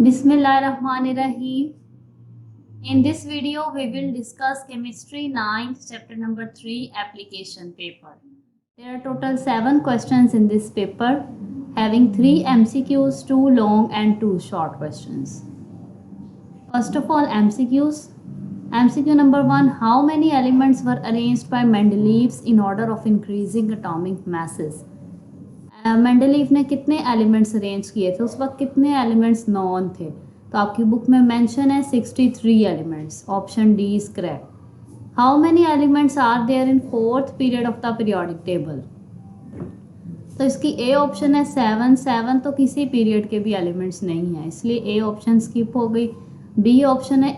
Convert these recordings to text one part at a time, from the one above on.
Bismillahirrahmanirrahim. In this video, we will discuss Chemistry 9th chapter number 3 application paper. There are total 7 questions in this paper, having 3 MCQs, 2 long and 2 short questions. First of all, MCQs. MCQ number 1, how many elements were arranged by Mendeleev in order of increasing atomic masses? Mendeleev ने कितने elements arrange किए थे, उस वक्त कितने elements non थे? तो आपकी बुक में मेंशन है 63 elements. Option D is correct. How many elements are there in fourth period of the periodic table? तो इसकी ए ऑप्शन है 7 तो किसी पीरियड के भी एलिमेंट्स नहीं है, इसलिए ए ऑप्शन स्किप हो गई. बी ऑप्शन है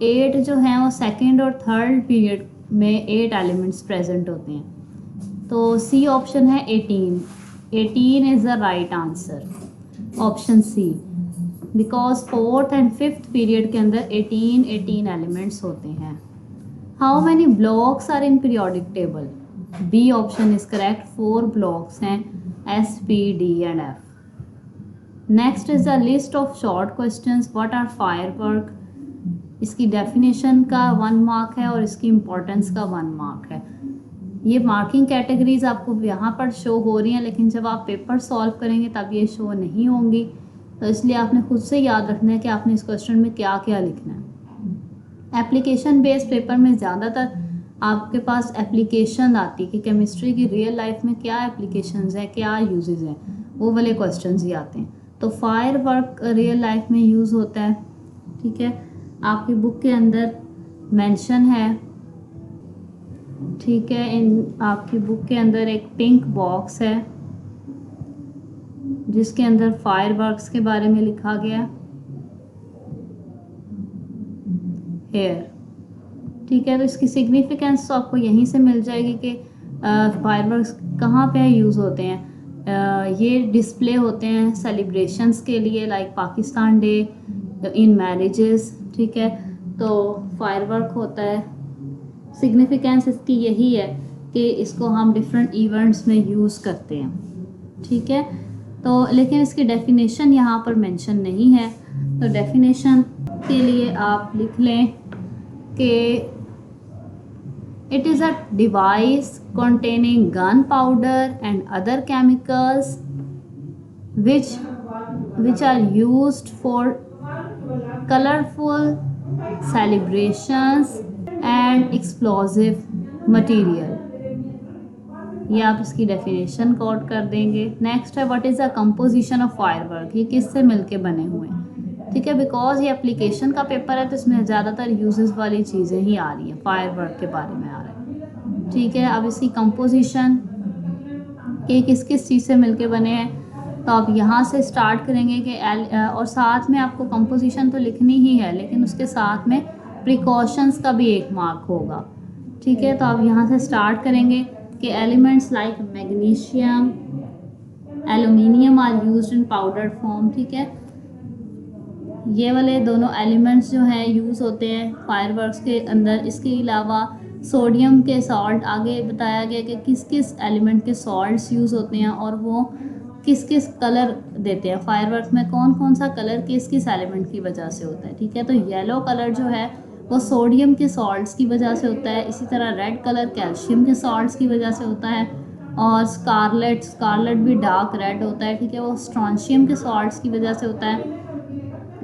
8 जो है वो सेकेंड और थर्ड पीरियड में 8 एलिमेंट्स प्रेजेंट होते हैं. तो सी ऑप्शन है 18 is the right answer. Option C, because fourth and fifth period के अंदर 18 एलिमेंट्स होते हैं. How many blocks are in periodic table? B option is correct. 4 blocks हैं, S, P, D and F. Next is the list of short questions. What are firework? इसकी definition का 1 mark है और इसकी इम्पोर्टेंस का 1 mark है. ये marking categories आपको यहाँ पर शो हो रही हैं, लेकिन जब आप पेपर सॉल्व करेंगे तब ये शो नहीं होंगी. तो इसलिए आपने खुद से याद रखना है कि आपने इस क्वेश्चन में क्या क्या लिखना है. एप्लीकेशन बेस्ड पेपर में ज़्यादातर आपके पास एप्लीकेशन आती है कि केमिस्ट्री की रियल लाइफ में क्या एप्लीकेशंस हैं, क्या यूजेस हैं, वो वाले क्वेश्चंस ही आते हैं. तो फायर वर्क रियल लाइफ में यूज़ होता है. ठीक है, आपकी बुक के अंदर मेंशन है. ठीक है, इन आपकी बुक के अंदर एक पिंक बॉक्स है जिसके अंदर फायरवर्क्स के बारे में लिखा गया हेयर. ठीक है, तो इसकी सिग्निफिकेंस तो आपको यहीं से मिल जाएगी कि फायरवर्क्स कहाँ पे यूज़ होते हैं. ये डिस्प्ले होते हैं सेलिब्रेशंस के लिए, लाइक पाकिस्तान डे, इन मैरिजेस. ठीक है, तो फायरवर्क होता है. सिग्निफिकेंस इसकी यही है कि इसको हम डिफरेंट इवेंट्स में यूज़ करते हैं. ठीक है, तो लेकिन इसकी डेफिनेशन यहाँ पर मेंशन नहीं है. तो डेफिनेशन के लिए आप लिख लें कि it is a device containing gunpowder and other chemicals which are used for colorful celebrations and explosive material. ये आप इसकी डेफिनेशन कोट कर देंगे. नेक्स्ट है what is the composition of firework? ये किससे मिलके बने हुए हैं? ठीक है, बिकॉज ये एप्लीकेशन का पेपर है तो इसमें ज़्यादातर यूजेस वाली चीज़ें ही आ रही हैं, फायरवर्क के बारे में आ रहा है. ठीक है, अब इसकी कंपोजिशन के किस किस चीज़ से मिलके बने हैं, तो आप यहाँ से स्टार्ट करेंगे कि और साथ में आपको कंपोजिशन तो लिखनी ही है, लेकिन उसके साथ में प्रिकॉशंस का भी 1 मार्क होगा. ठीक है, तो आप यहाँ से स्टार्ट करेंगे कि elements like magnesium, aluminium are used in powder form. ठीक है, ये वाले दोनों एलिमेंट्स जो हैं यूज़ होते हैं फायरवर्क्स के अंदर. इसके अलावा सोडियम के सॉल्ट, आगे बताया गया कि किस किस एलिमेंट के सॉल्ट्स यूज़ होते हैं और वो किस किस कलर देते हैं. फायरवर्क्स में कौन कौन सा कलर किस किस एलिमेंट की वजह से होता है. ठीक है, तो येलो कलर जो है वो सोडियम के सॉल्ट्स की वजह से होता है. इसी तरह रेड कलर कैल्शियम के सॉल्ट्स की वजह से होता है. और स्कारलेट भी डार्क रेड होता है. ठीक है, वो स्ट्रॉन्शियम के सॉल्ट्स की वजह से होता है.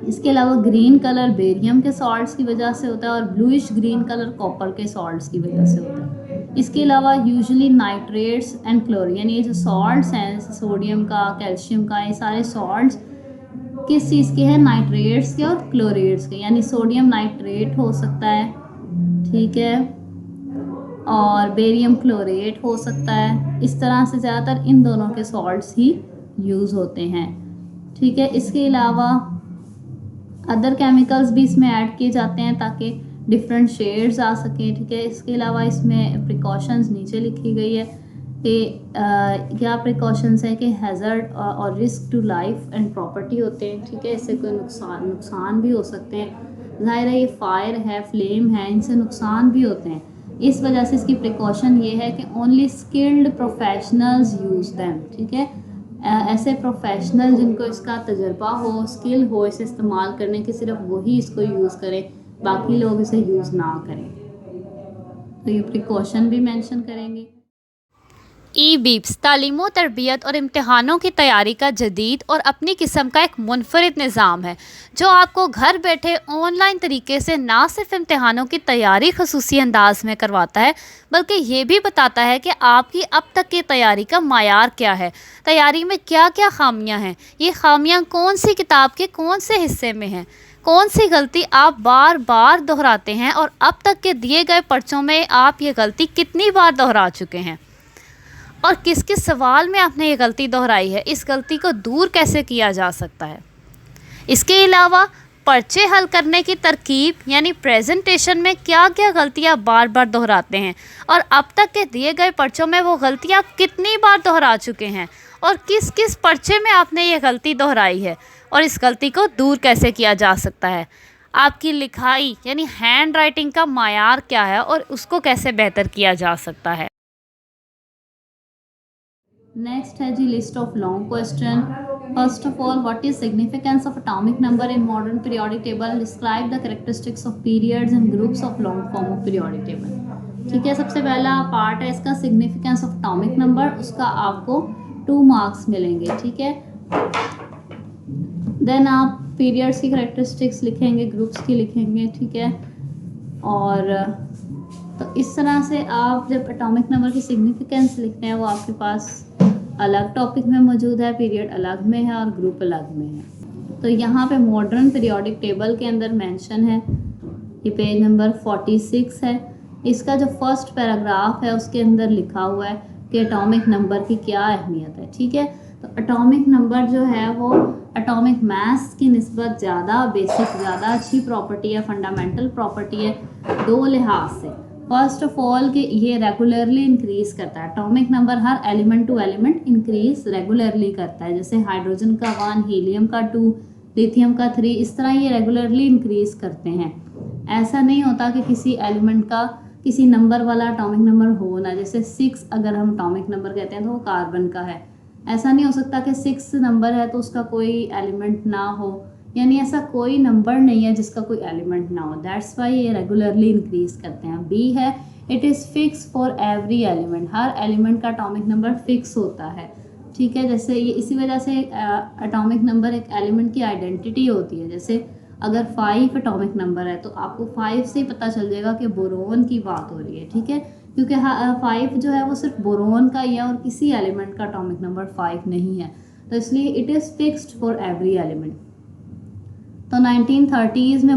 इसके अलावा ग्रीन कलर बेरियम के सॉल्ट्स की वजह से होता है और ब्लूइश ग्रीन कलर कॉपर के सॉल्ट्स की वजह से होता है. इसके अलावा यूजुअली नाइट्रेट्स एंड क्लोरीन, यानी ये जो सॉल्ट्स हैं सोडियम का, कैल्शियम का, ये सारे सॉल्ट्स किस चीज़ के हैं? नाइट्रेट्स के और क्लोरेट्स के. यानी सोडियम नाइट्रेट हो सकता है, ठीक है, और बेरियम क्लोरेट हो सकता है. इस तरह से ज़्यादातर इन दोनों के सॉल्ट्स ही यूज़ होते हैं. ठीक है, इसके अलावा अदर केमिकल्स भी इसमें ऐड किए जाते हैं ताकि डिफरेंट शेड्स आ सकें. ठीक है, इसके अलावा इसमें प्रिकॉशंस नीचे लिखी गई है कि क्या प्रिकॉशंस है कि हैज़र्ड और risk to life and property होते हैं. ठीक है, इससे कोई नुकसान भी हो सकते हैं. ज़ाहिर है ये फायर है, फ्लेम है, इनसे नुकसान भी होते हैं. इस वजह से इसकी प्रिकॉशन ये है कि only skilled professionals use them. ठीक है, ऐसे प्रोफेशनल जिनको इसका तजर्बा हो, स्किल हो इसे इस्तेमाल करने की, सिर्फ वही इसको यूज़ करें, बाकी लोग इसे यूज़ ना करें। तो ये प्रिकॉशन भी मेंशन करेंगे। ई बीप्स तालीम तरबियत और इम्तहानों की तैयारी का जदीद और अपनी किस्म का एक मुनफरिद निज़ाम है जो आपको घर बैठे ऑनलाइन तरीके से ना सिर्फ इम्तहानों की तैयारी खसूसी अंदाज में करवाता है बल्कि ये भी बताता है कि आपकी अब तक की तैयारी का मायार क्या है, तैयारी में क्या क्या खामियां हैं, ये खामियां कौन सी किताब के कौन से हिस्से में हैं, कौन सी गलती आप बार बार दोहराते हैं और अब तक के दिए गए पर्चों में आप ये गलती कितनी बार दोहरा चुके हैं और किस किस सवाल में आपने ये गलती दोहराई है, इस गलती को दूर कैसे किया जा सकता है। इसके अलावा पर्चे हल करने की तरकीब यानी प्रेजेंटेशन में क्या क्या गलतियाँ बार बार दोहराते हैं और अब तक के दिए गए पर्चों में वो गलतियाँ आप कितनी बार दोहरा चुके हैं और किस किस पर्चे में आपने ये गलती दोहराई है और इस गलती को दूर कैसे किया जा सकता है। आपकी लिखाई यानी हैंड राइटिंग का मायार क्या है और उसको कैसे बेहतर किया जा सकता है। नेक्स्ट है जी list of long question. First of all, what is significance of atomic number in modern periodic table, describe the characteristics of periods and groups of long form of periodic table. ठीक है, सबसे पहला part है इसका significance of atomic number, उसका आपको 2 marks मिलेंगे। ठीक है, देन आप पीरियड्स की कैरेक्टरिस्टिक्स लिखेंगे, ग्रुप्स की लिखेंगे। ठीक है, और तो इस तरह से आप जब एटॉमिक नंबर की सिग्निफिकेंस लिखते हैं वो आपके पास अलग टॉपिक में मौजूद है, पीरियड अलग में है और ग्रुप अलग में है। तो यहाँ पे मॉडर्न पीरियोडिक टेबल के अंदर मेंशन है, ये पेज नंबर 46 है। इसका जो फर्स्ट पैराग्राफ है उसके अंदर लिखा हुआ है कि एटॉमिक नंबर की क्या अहमियत है। ठीक है, तो एटॉमिक नंबर जो है वो एटॉमिक मास की निस्बत ज़्यादा बेसिक, ज़्यादा अच्छी प्रॉपर्टी है, फंडामेंटल प्रॉपर्टी है 2 लिहाज से। फर्स्ट ऑफ ऑल कि ये रेगुलरली इंक्रीज करता है, एटॉमिक नंबर हर element to element increase regularly करता है, जैसे हाइड्रोजन का 1, हीलियम का 2, लिथियम का 3, इस तरह ये रेगुलरली इंक्रीज करते हैं। ऐसा नहीं होता कि किसी एलिमेंट का किसी नंबर वाला एटॉमिक नंबर हो ना, जैसे 6 अगर हम एटॉमिक नंबर कहते हैं तो वो कार्बन का है, ऐसा नहीं हो सकता कि 6 नंबर है तो उसका कोई एलिमेंट ना हो, यानी ऐसा कोई नंबर नहीं है जिसका कोई एलिमेंट ना हो, दैट्स वाई ये रेगुलरली इंक्रीज करते हैं। बी है, it is fix for every element, her element का एटॉमिक नंबर फिक्स होता है। ठीक है, जैसे ये इसी वजह से एटॉमिक नंबर एक एलिमेंट की आइडेंटिटी होती है। जैसे अगर 5 एटॉमिक नंबर है तो आपको 5 से ही पता चल जाएगा कि बोरोन की बात हो रही है। ठीक है, क्योंकि 5 जो है वो सिर्फ बोरोन का ही है और किसी एलिमेंट का एटॉमिक नंबर 5 नहीं है, तो इसलिए it is fixed for every element. तो 1930s में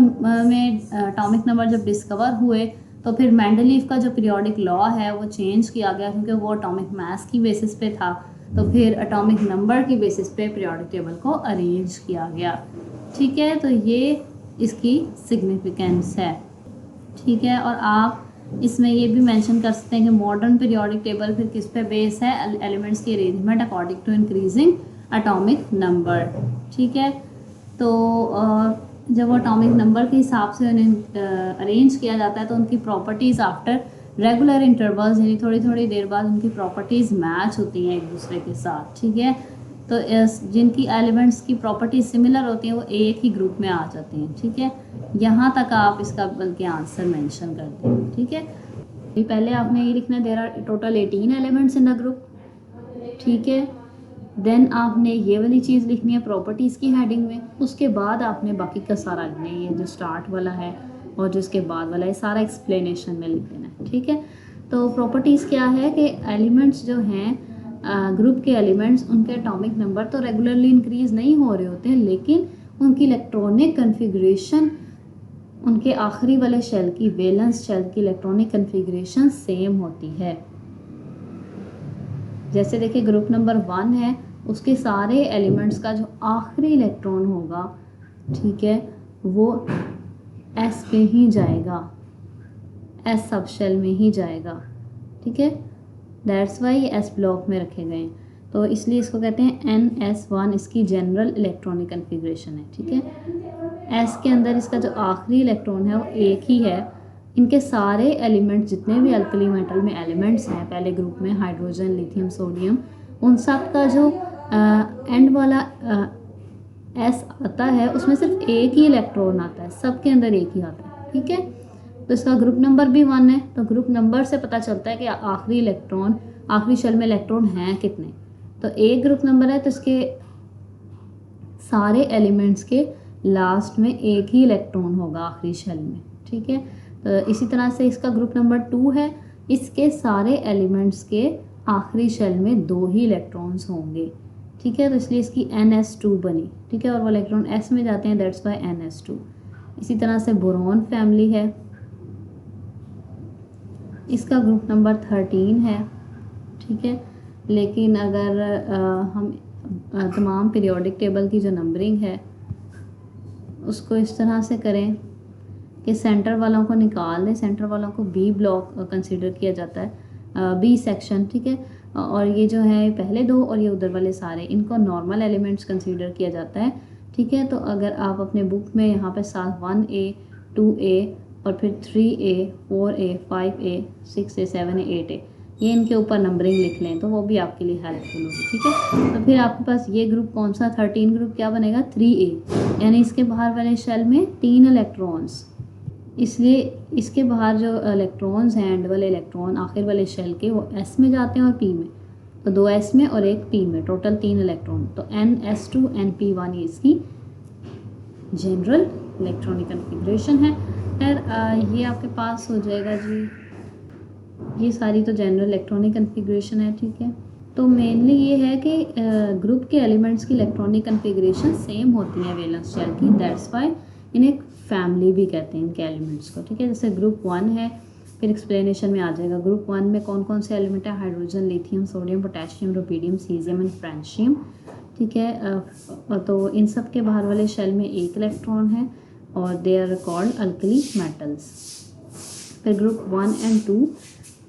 एटॉमिक नंबर जब डिस्कवर हुए तो फिर मेंडलीफ का जो पीरियोडिक लॉ है वो चेंज किया गया, क्योंकि वो एटॉमिक मास की बेसिस पे था, तो फिर एटॉमिक नंबर की बेसिस पे पीरियोडिक टेबल को अरेंज किया गया। ठीक है, तो ये इसकी सिग्निफिकेंस है। ठीक है, और आप इसमें ये भी मेंशन कर सकते हैं कि मॉडर्न पीरियोडिक टेबल फिर किस पे बेस है, एलिमेंट्स की arrangement according to increasing atomic number. ठीक है, तो जब एटॉमिक नंबर के हिसाब से उन्हें अरेंज किया जाता है तो उनकी प्रॉपर्टीज़ आफ्टर रेगुलर इंटरवल्स यानी थोड़ी थोड़ी देर बाद उनकी प्रॉपर्टीज़ मैच होती हैं एक दूसरे के साथ। ठीक है, तो जिनकी एलिमेंट्स की प्रॉपर्टीज सिमिलर होती हैं वो एक ही ग्रुप में आ जाते हैं। ठीक है, यहाँ तक आप इसका बल्कि आंसर मेंशन करते हैं। ठीक है, पहले आपने ये लिखना है there are total 18 elements in the group. ठीक है, देन आपने ये वाली चीज़ लिखनी है प्रॉपर्टीज़ की हेडिंग में, उसके बाद आपने बाकी का सारा लिखना है, ये जो स्टार्ट वाला है और जो इसके बाद वाला है सारा एक्सप्लेनेशन में लिख देना है। ठीक है, तो प्रॉपर्टीज़ क्या है कि एलिमेंट्स जो हैं ग्रुप के एलिमेंट्स, उनके एटॉमिक नंबर तो रेगुलरली इंक्रीज़ नहीं हो रहे होते हैं, लेकिन उनकी इलेक्ट्रॉनिक कन्फिग्रेशन उनके आखिरी वाले शेल की, वैलेंस शेल की इलेक्ट्रॉनिक कन्फिग्रेशन सेम होती है। जैसे देखिए ग्रुप नंबर 1 है, उसके सारे एलिमेंट्स का जो आखिरी इलेक्ट्रॉन होगा, ठीक है, वो एस पे ही जाएगा, एस सब शेल में ही जाएगा। ठीक है, दैट्स वाई एस ब्लॉक में रखे गए हैं, तो इसलिए इसको कहते हैं NS1, इसकी जनरल इलेक्ट्रॉनिक कन्फिग्रेशन है। ठीक है, एस के अंदर इसका जो आखिरी इलेक्ट्रॉन है वो एक ही है। इनके सारे एलिमेंट जितने भी अल्कली मेटल में एलिमेंट्स हैं पहले ग्रुप में, हाइड्रोजन, लिथियम, सोडियम, उन सब का जो एंड वाला एस आता है उसमें सिर्फ एक ही इलेक्ट्रॉन आता है, सबके अंदर एक ही आता है, ठीक है। तो इसका ग्रुप नंबर भी 1 है, तो ग्रुप नंबर से पता चलता है कि आखिरी शेल में इलेक्ट्रॉन हैं कितने। तो एक ग्रुप नंबर है तो इसके सारे एलिमेंट्स के लास्ट में एक ही इलेक्ट्रॉन होगा आखिरी शेल में, ठीक है। तो इसी तरह से इसका ग्रुप नंबर 2 है, इसके सारे एलिमेंट्स के आखिरी शेल में 2 ही इलेक्ट्रॉन्स होंगे, ठीक है। तो इसलिए इसकी NS2 बनी, ठीक है, और वो इलेक्ट्रॉन S में जाते हैं, दैट्स वाई NS2। इसी तरह से बोरॉन फैमिली है, इसका ग्रुप नंबर 13 है, ठीक है। लेकिन अगर हम तमाम पीरियोडिक टेबल की जो नंबरिंग है उसको इस तरह से करें कि सेंटर वालों को निकाल दें, सेंटर वालों को B ब्लॉक कंसीडर किया जाता है, B सेक्शन, ठीक है। और ये जो है पहले 2 और ये उधर वाले सारे, इनको नॉर्मल एलिमेंट्स कंसीडर किया जाता है, ठीक है। तो अगर आप अपने बुक में यहाँ पे साथ 1A 2A और फिर 3A 4A 5A 6A 7A 8A ये इनके ऊपर नंबरिंग लिख लें तो वो भी आपके लिए हेल्पफुल होगी, ठीक है। तो फिर आपके पास ये ग्रुप कौन सा 13 ग्रुप क्या बनेगा 3A, यानी इसके बाहर वाले शेल में 3 इलेक्ट्रॉन्स, इसलिए इसके बाहर जो इलेक्ट्रॉन्स हैं एंड वाले इलेक्ट्रॉन आखिर वाले शेल के वो S में जाते हैं और P में, तो 2 S में और 1 P में, टोटल 3 इलेक्ट्रॉन। तो NS2 NP1 ये इसकी जनरल इलेक्ट्रॉनिक कन्फिग्रेशन है। खैर ये आपके पास हो जाएगा जी, ये सारी तो जनरल इलेक्ट्रॉनिक कन्फिग्रेशन है, ठीक है। तो मेनली ये है कि ग्रुप के एलिमेंट्स की इलेक्ट्रॉनिक कन्फिग्रेशन सेम होती है वैलेंस शेल की, दैट्स वाई इन्हें फैमिली भी कहते हैं इनके एलिमेंट्स को, ठीक है। जैसे ग्रुप 1 है, फिर एक्सप्लेनेशन में आ जाएगा ग्रुप 1 में कौन कौन से एलिमेंट है, hydrogen, lithium, sodium, potassium, rubidium, caesium and francium, ठीक है। तो इन सब के बाहर वाले शेल में एक इलेक्ट्रॉन है और they are called alkali metals. फिर ग्रुप 1 एंड 2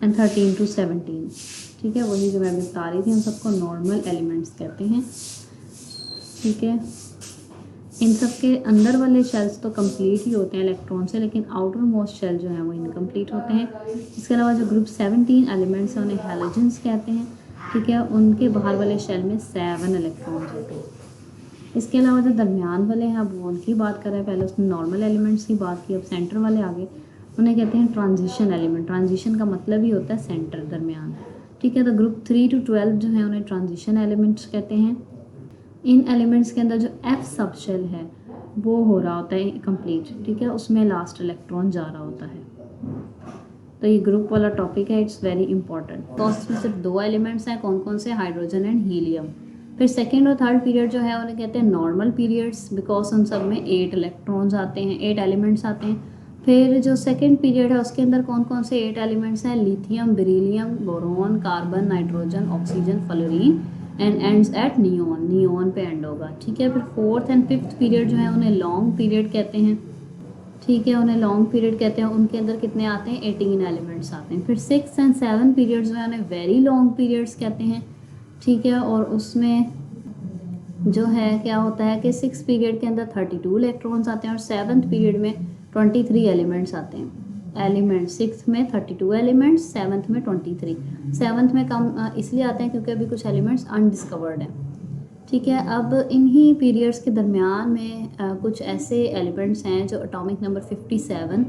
एंड 13 to 17, ठीक है, वही जो मैं अभी बता रही थी, उन सबको नॉर्मल एलिमेंट्स कहते हैं, ठीक है। इन सब के अंदर वाले शेल्स तो कंप्लीट ही होते हैं इलेक्ट्रॉन से, लेकिन आउटर मोस्ट शेल जो हैं वो इनकम्प्लीट होते हैं। इसके अलावा जो ग्रुप 17 एलिमेंट्स हैं उन्हें हैलोजेंस कहते हैं, ठीक है, उनके बाहर वाले शेल में 7 इलेक्ट्रॉन्स होते हैं। इसके अलावा जो दरमियान वाले हैं अब वो उनकी बात कर रहे हैं, पहले उसने नॉर्मल एलिमेंट्स की बात की, अब सेंटर वाले आगे, उन्हें कहते हैं ट्रांजिशन एलिमेंट। ट्रांजिशन का मतलब ही होता है सेंटर, दरमियान, ठीक है। तो ग्रुप 3 to 12 जो है उन्हें ट्रांजिशन एलिमेंट्स कहते हैं। इन एलिमेंट्स के अंदर जो F सब शेल है वो हो रहा होता है कंप्लीट, ठीक है, उसमें लास्ट इलेक्ट्रॉन जा रहा होता है। तो ये ग्रुप वाला टॉपिक है, इट्स वेरी इंपॉर्टेंट। तो उसमें सिर्फ 2 एलिमेंट्स हैं, कौन कौन से, हाइड्रोजन एंड हीलियम। फिर सेकेंड और थर्ड पीरियड जो है उन्हें कहते हैं नॉर्मल पीरियड्स, बिकॉज उन सब में 8 इलेक्ट्रॉन्स आते हैं, 8 एलिमेंट्स आते हैं। फिर जो सेकेंड पीरियड है उसके अंदर कौन कौन से 8 एलिमेंट्स हैं, lithium, beryllium, boron, carbon, nitrogen, oxygen, fluorine and ends at neon, neon पे एंड होगा, ठीक है। फिर फोर्थ एंड फिफ्थ पीरियड जो है उन्हें लॉन्ग पीरियड कहते हैं, ठीक है, उन्हें लॉन्ग पीरियड कहते हैं। उनके अंदर कितने आते हैं, 18 एलिमेंट्स आते हैं। फिर 6 एंड 7 पीरियड जो है उन्हें वेरी लॉन्ग पीरियड्स कहते हैं, ठीक है। और उसमें जो है क्या होता है कि 6 पीरियड के अंदर 32 इलेक्ट्रॉन्स आते हैं और 7th पीरियड में 23 एलिमेंट्स आते हैं। एलिमेंट 6th में 32 एलिमेंट्स, 7th में 23। 7th में कम इसलिए आते हैं क्योंकि अभी कुछ एलिमेंट्स अनडिस्कवर्ड हैं, ठीक है। अब इन्हीं पीरियड्स के दरमियान में कुछ ऐसे एलिमेंट्स हैं जो एटॉमिक नंबर 57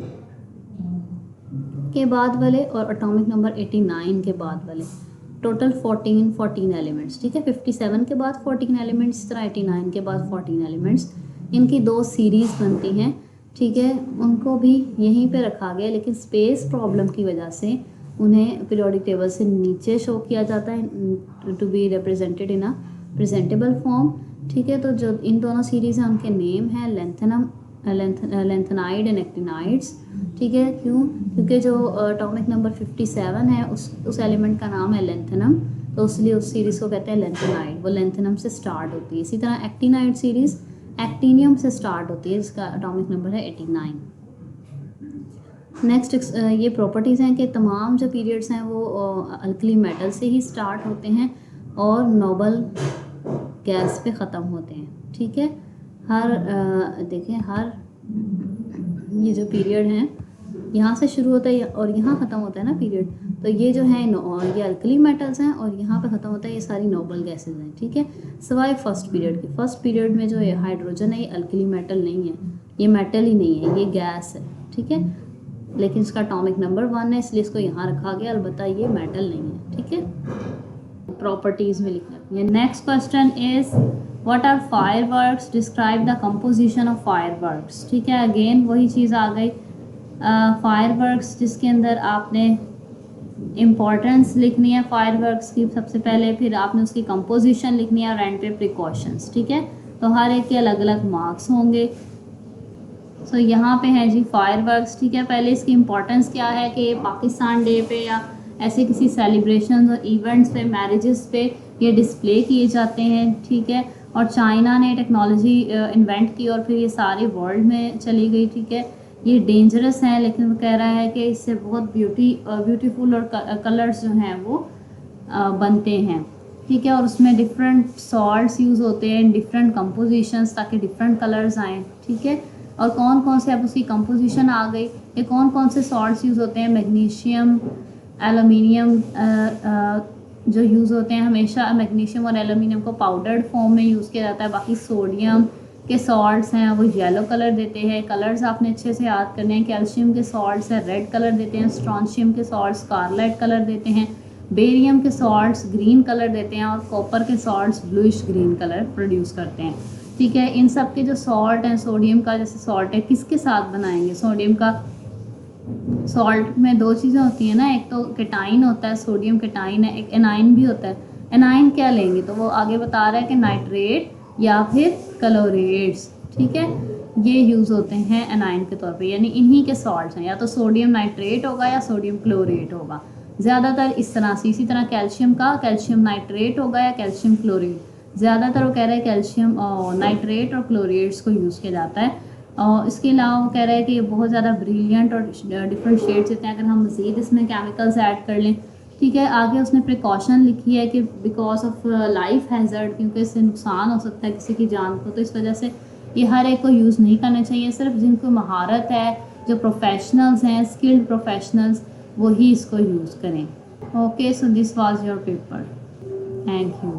के बाद वाले और एटॉमिक नंबर 89 के बाद वाले, टोटल 14 एलिमेंट्स, ठीक है। 57 के बाद 14 एलिमेंट्स, इस तरह 89 के बाद 14 एलिमेंट्स, इनकी 2 सीरीज़ बनती हैं, ठीक है। उनको भी यहीं पे रखा गया, लेकिन स्पेस प्रॉब्लम की वजह से उन्हें पीरियोडिक टेबल से नीचे शो किया जाता है to be represented in a presentable form, ठीक है। तो जो इन दोनों सीरीज़ हैं उनके नेम हैं लेंथेनाइड एंड एक्टिनाइड्स, ठीक है। क्यों? क्योंकि जो एटॉमिक नंबर 57 है उस एलिमेंट का नाम है लेंथेनम, तो इसलिए उस सीरीज़ को कहते हैं लेंथेनाइड, वो लेंथेनम से स्टार्ट होती है। इसी तरह एक्टिनाइड सीरीज़ एक्टिनियम से स्टार्ट होती है, जिसका एटॉमिक नंबर है 89। नेक्स्ट ये प्रॉपर्टीज़ हैं कि तमाम जो पीरियड्स हैं वो अल्कली मेटल से ही स्टार्ट होते हैं और नोबल गैस पे ख़त्म होते हैं, ठीक है। देखें हर ये जो पीरियड हैं यहाँ से शुरू होता है और यहाँ ख़त्म होता है ना पीरियड, तो ये जो है ये अल्कली मेटल्स हैं और यहाँ पे ख़त्म होता है ये सारी नोबल गैसेज हैं, ठीक है। सिवाय फर्स्ट पीरियड के, फर्स्ट पीरियड में जो ये हाइड्रोजन है ये अल्कली मेटल नहीं है, ये मेटल ही नहीं है, ये गैस है, ठीक है, लेकिन इसका एटॉमिक नंबर 1 है इसलिए इसको यहाँ रखा गया, अलबत्ता ये मेटल नहीं है, ठीक है। प्रॉपर्टीज़ में लिखना है। Next question is what are fireworks, describe the composition of fireworks, ठीक है। अगेन वही चीज़ आ गई, फायरवर्क्स जिसके अंदर आपने इम्पॉर्टेंस लिखनी है फायरवर्क्स की सबसे पहले, फिर आपने उसकी कंपोजिशन लिखनी है और एंड पे प्रिकॉशंस, ठीक है। तो हर एक के अलग अलग मार्क्स होंगे। सो यहाँ पे है जी फायरवर्क्स, ठीक है। पहले इसकी इम्पोर्टेंस क्या है कि पाकिस्तान डे पे या ऐसे किसी सेलिब्रेशन और इवेंट्स पे, मैरिजेस पे ये डिस्प्ले किए जाते हैं, ठीक है। और चाइना ने टेक्नोलॉजी इन्वेंट की और फिर ये सारे वर्ल्ड में चली गई, ठीक है। ये डेंजरस हैं लेकिन वो कह रहा है कि इससे बहुत ब्यूटीफुल और कलर्स जो हैं वो बनते हैं, ठीक है। और उसमें डिफरेंट सॉल्ट्स यूज़ होते हैं, डिफरेंट कंपोजिशंस, ताकि डिफरेंट कलर्स आएँ, ठीक है। और कौन कौन से, अब उसकी कंपोजिशन आ गई, ये कौन कौन से सॉल्ट्स यूज़ होते हैं, मैग्नीशियम, एलुमिनियम जो यूज़ होते हैं, हमेशा मैग्नीशियम और एलुमिनियम को पाउडर्ड फॉर्म में यूज़ किया जाता है। बाकी सोडियम के सॉल्ट्स हैं वो येलो कलर देते हैं, कलर्स आपने अच्छे से याद करने हैं। कैल्शियम के सॉल्ट्स हैं रेड कलर देते हैं, स्ट्रॉन्शियम के सॉल्ट्स स्कारलेट कलर देते हैं, बेरियम के सॉल्ट्स ग्रीन कलर देते हैं और कॉपर के salts bluish green colour produce करते हैं, ठीक है। इन सब के जो सॉल्ट हैं, सोडियम का जैसे सॉल्ट है, किसके साथ बनाएंगे, सोडियम का सॉल्ट में दो चीज़ें होती हैं ना, एक तो केटाइन होता है, सोडियम केटाइन है, एक एनाइन भी होता है। एनाइन क्या लेंगे, तो वो आगे बता रहा है कि नाइट्रेट या फिर क्लोरेट्स, ठीक है, ये यूज़ होते हैं एनाइन के तौर पे, यानी इन्हीं के सॉल्ट्स हैं, या तो सोडियम नाइट्रेट होगा या सोडियम क्लोरेट होगा, ज़्यादातर इस तरह से। इसी तरह कैल्शियम का कैल्शियम नाइट्रेट होगा या कैल्शियम क्लोरेट, ज़्यादातर वो कह रहे हैं कैल्शियम नाइट्रेट और क्लोरेट्स को यूज़ किया जाता है। और इसके अलावा वो कह रहा है कि ये बहुत ज़्यादा ब्रिलियंट और डिफरेंट शेड्स होते हैं, अगर हम मज़ीद इसमें केमिकल्स ऐड कर लें, ठीक है। आगे उसने प्रिकॉशन लिखी है कि बिकॉज ऑफ लाइफ हैज़र्ड, क्योंकि इससे नुकसान हो सकता है किसी की जान को, तो इस वजह से ये हर एक को यूज़ नहीं करना चाहिए, सिर्फ जिनको महारत है, जो प्रोफेशनल्स हैं, स्किल्ड प्रोफेशनल्स, वही इसको यूज़ करें। Okay, so this was your paper, thank you.